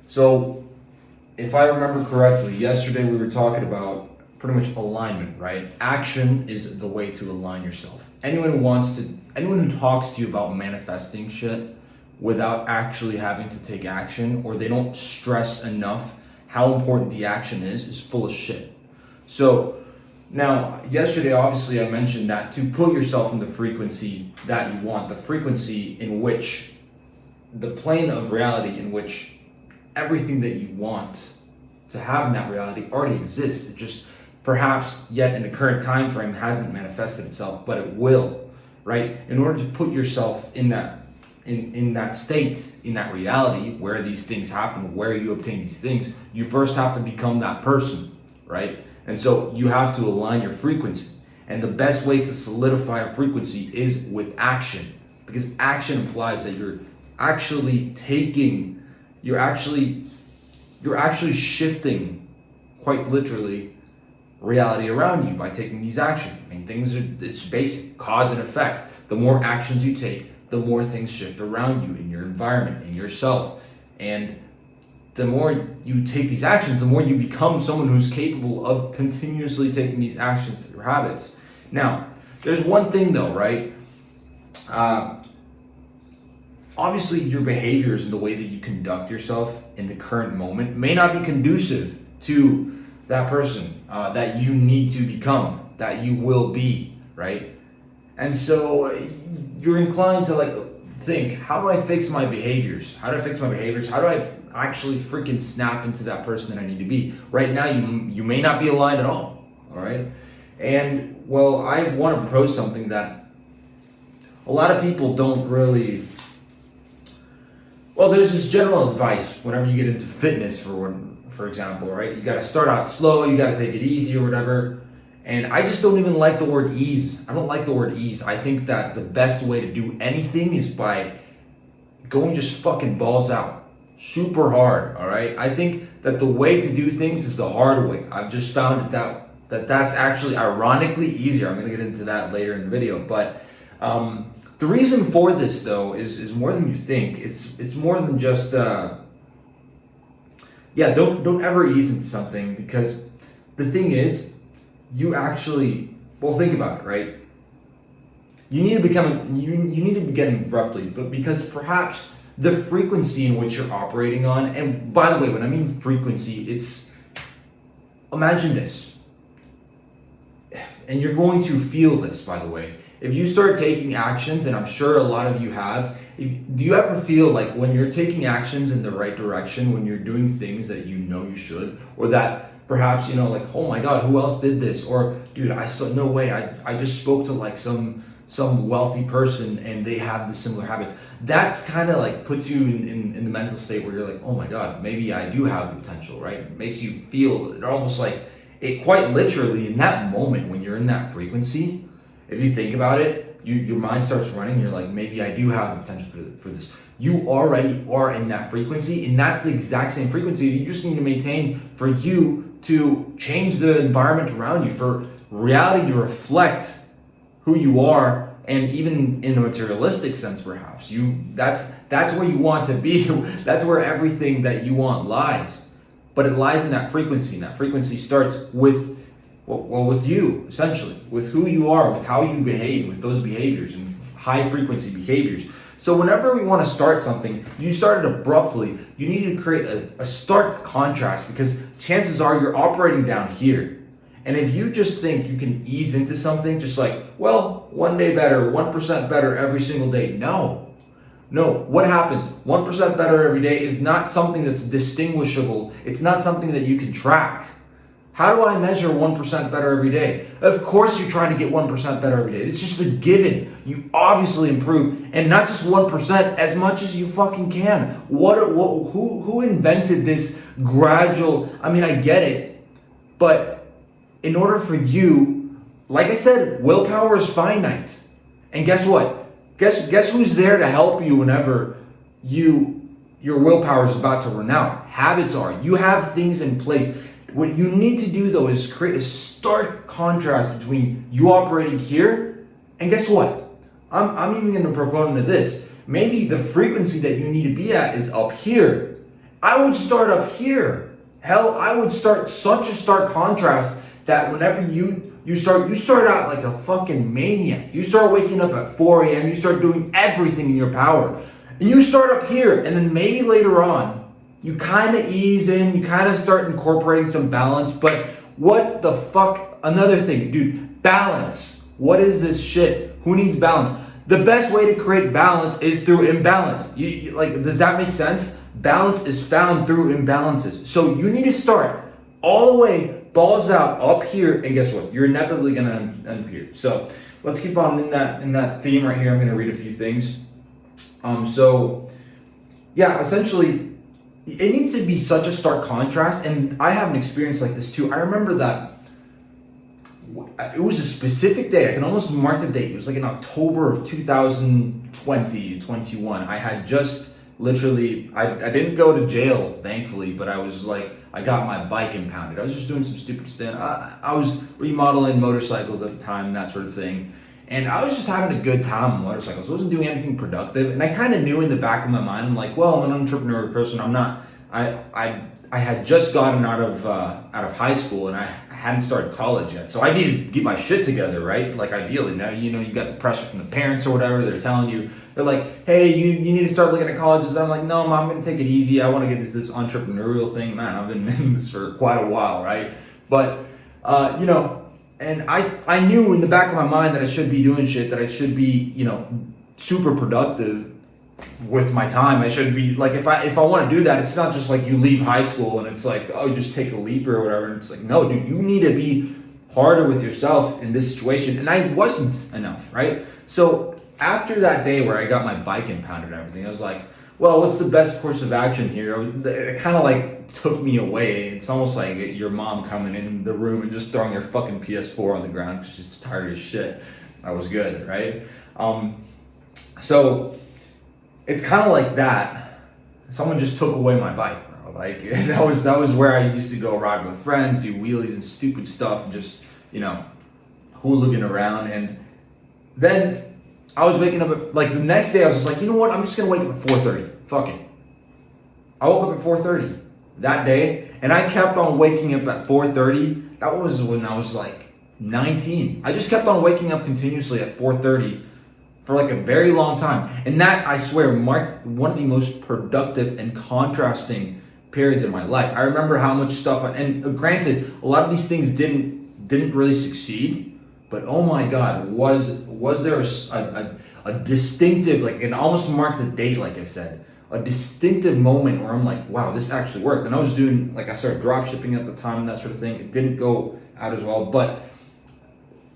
So, if I remember correctly, yesterday we were talking about pretty much alignment, right? Action is the way to align yourself. Anyone who talks to you about manifesting shit without actually having to take action, or they don't stress enough how important the action is full of shit. So, now, yesterday, obviously, I mentioned that to put yourself in the frequency that you want, the frequency in which the plane of reality in which everything that you want to have in that reality already exists. It just perhaps yet in the current time frame hasn't manifested itself, but it will, right? In order to put yourself in that state, in that reality where these things happen, where you obtain these things, you first have to become that person, right? And so you have to align your frequency. And the best way to solidify a frequency is with action, because action implies that you're actually shifting, quite literally, reality around you by taking these actions. I mean, it's basic, cause and effect. The more actions you take, the more things shift around you in your environment, in yourself. And the more you take these actions, the more you become someone who's capable of continuously taking these actions through habits. Now, there's one thing though, right? Obviously, your behaviors and the way that you conduct yourself in the current moment may not be conducive to that person that you need to become, that you will be, right? And so you're inclined to think, how do I fix my behaviors? How do I fix my behaviors? How do I actually freaking snap into that person that I need to be? Right now, you may not be aligned at all right? And, well, I want to propose something that a lot of people don't really... Well, there's this general advice whenever you get into fitness, for example, right? You got to start out slow, you got to take it easy or whatever. And I just don't even like the word ease. I don't like the word ease. I think that the best way to do anything is by going just fucking balls out, super hard, all right? I think that the way to do things is the hard way. I've just found that's actually ironically easier. I'm going to get into that later in the video, but the reason for this, though, is more than you think. It's more than just don't ever ease into something, because the thing is, you actually, well, think about it, right? You need to begin abruptly, but because perhaps the frequency in which you're operating on, and by the way, when I mean frequency, it's, imagine this, and you're going to feel this, by the way. If you start taking actions, and I'm sure a lot of you have, do you ever feel like when you're taking actions in the right direction, when you're doing things that you know you should, or that perhaps, like, oh my God, who else did this? Or, dude, I saw, no way, I just spoke to like some wealthy person and they have the similar habits. That's kind of like puts you in the mental state where you're like, oh my God, maybe I do have the potential, right? It makes you feel it almost like it, quite literally in that moment when you're in that frequency. If you think about it, your mind starts running. You're like, maybe I do have the potential for this. You already are in that frequency, and that's the exact same frequency you just need to maintain for you to change the environment around you, for reality to reflect who you are, and even in a materialistic sense, perhaps. That's where you want to be. That's where everything that you want lies. But it lies in that frequency, and that frequency starts with with you, essentially, with who you are, with how you behave, with those behaviors and high frequency behaviors. So whenever we want to start something, you start it abruptly. You need to create a stark contrast, because chances are you're operating down here. And if you just think you can ease into something, just like, well, one day better, 1% better every single day. No, what happens? 1% better every day is not something that's distinguishable. It's not something that you can track. How do I measure 1% better every day? Of course you're trying to get 1% better every day. It's just a given. You obviously improve, and not just 1%, as much as you fucking can. Who invented this gradual? I mean, I get it, but in order for you, like I said, willpower is finite. And guess what? Guess who's there to help you whenever your willpower is about to run out? Habits are. You have things in place. What you need to do, though, is create a stark contrast between you operating here, and guess what? I'm even going to proponent of this. Maybe the frequency that you need to be at is up here, I would start up here. Hell, I would start such a stark contrast that whenever you start out like a fucking maniac. You start waking up at 4 a.m. You start doing everything in your power. And you start up here, and then maybe later on, you kind of ease in, you kind of start incorporating some balance, but what the fuck? Another thing, dude, balance. What is this shit? Who needs balance? The best way to create balance is through imbalance. Like, does that make sense? Balance is found through imbalances. So you need to start all the way, balls out, up here, and guess what? You're inevitably gonna end up here. So let's keep on in that theme right here. I'm gonna read a few things. So yeah, essentially, it needs to be such a stark contrast, and I have an experience like this too. I remember that it was a specific day. I can almost mark the date. It was like in October of 2020, 21. I had just literally, I didn't go to jail, thankfully, but I was like, I got my bike impounded. I was just doing some stupid stuff. I was remodeling motorcycles at the time, that sort of thing. And I was just having a good time on motorcycles. I wasn't doing anything productive. And I kind of knew in the back of my mind, I'm like, well, I'm an entrepreneurial person. I'm not, I had just gotten out of high school, and I hadn't started college yet. So I needed to get my shit together, right? Like, ideally. Now, you got the pressure from the parents or whatever. They're telling you, they're like, hey, you need to start looking at colleges. And I'm like, no, Mom, I'm going to take it easy. I want to get this entrepreneurial thing. Man, I've been in this for quite a while, right? But, and I knew in the back of my mind that I should be doing shit, that I should be, super productive with my time. I should be like, if I want to do that, it's not just like you leave high school and it's like, oh, you just take a leap or whatever. And it's like, no, dude, you need to be harder with yourself in this situation. And I wasn't enough, right? So after that day where I got my bike impounded and everything, I was like, well, what's the best course of action here? It kind of like took me away. It's almost like your mom coming in the room and just throwing your fucking PS4 on the ground because she's tired as shit. That was good, right? So it's kind of like that. Someone just took away my bike, bro. Like, that was where I used to go ride with friends, do wheelies and stupid stuff, and just, hooligan around. And then I was waking up at, like, the next day I was just like, you know what? I'm just going to wake up at 4:30. Fuck it. I woke up at 4:30 that day, and I kept on waking up at 4:30. That was when I was like 19. I just kept on waking up continuously at 4:30 for like a very long time. And that, I swear, marked one of the most productive and contrasting periods in my life. I remember how much stuff, and granted, a lot of these things didn't really succeed, but oh my God, was there a distinctive, like, it almost marked the date, like I said, a distinctive moment where I'm like, wow, this actually worked. And I was doing, like, I started drop shipping at the time and that sort of thing. It didn't go out as well, but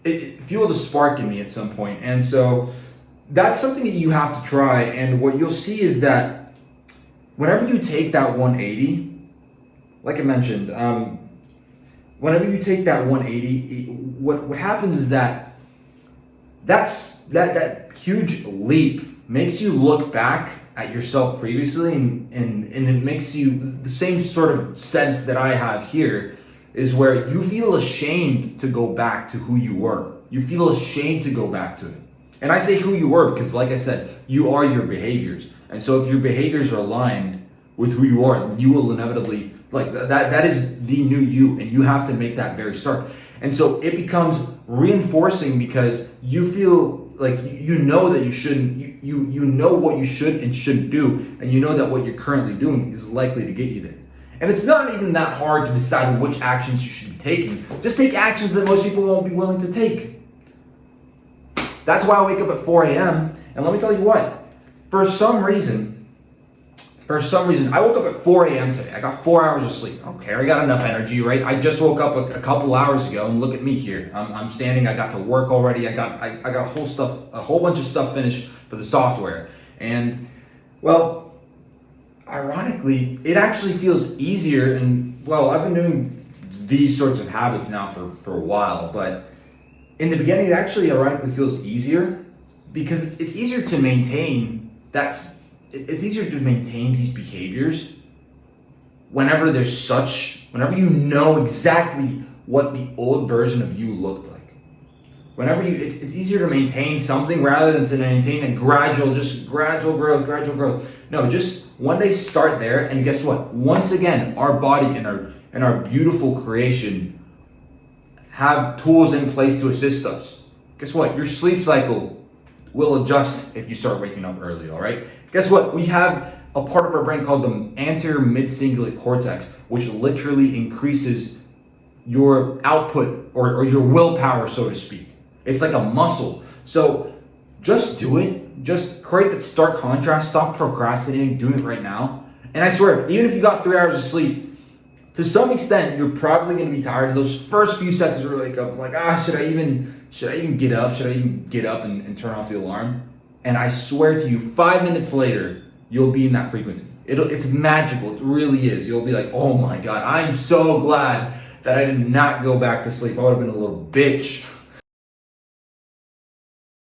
it fueled a spark in me at some point. And so that's something that you have to try. And what you'll see is that whenever you take that 180, like I mentioned, whenever you take that 180, what happens is that that huge leap makes you look back at yourself previously, and it makes you the same sort of sense that I have here, is where you feel ashamed to go back to who you were. You feel ashamed to go back to it. And I say who you were because, like I said, you are your behaviors. And so if your behaviors are aligned with who you are, you will inevitably, like, that is the new you, and you have to make that very stark. And so it becomes reinforcing because you feel like you know that you shouldn't, you know what you should and shouldn't do, and you know that what you're currently doing is likely to get you there. And it's not even that hard to decide which actions you should be taking. Just take actions that most people won't be willing to take. That's why I wake up at 4 a.m. And let me tell you what, for some reason, I woke up at 4 a.m. today. I got 4 hours of sleep. Okay, I got enough energy, right? I just woke up a couple hours ago, and look at me here. I'm standing. I got to work already. I got a whole bunch of stuff finished for the software. And, well, ironically, it actually feels easier. And, well, I've been doing these sorts of habits now for a while, but in the beginning, it actually ironically feels easier because it's easier to maintain. It's easier to maintain these behaviors whenever you know exactly what the old version of you looked like. It's easier to maintain something rather than to maintain a gradual growth. No, just When they start there, and guess what? Once again, our body and our beautiful creation have tools in place to assist us. Guess what? Your sleep cycle will adjust if you start waking up early, all right? Guess what? We have a part of our brain called the anterior mid-cingulate cortex, which literally increases your output or your willpower, so to speak. It's like a muscle. So just do it. Just create that stark contrast. Stop procrastinating. Do it right now. And I swear, even if you got 3 hours of sleep, to some extent, you're probably going to be tired of those first few seconds where you wake up like, should I even get up? Should I even get up and turn off the alarm? And I swear to you, 5 minutes later, you'll be in that frequency. It's magical. It really is. You'll be like, oh my God, I'm so glad that I did not go back to sleep. I would have been a little bitch.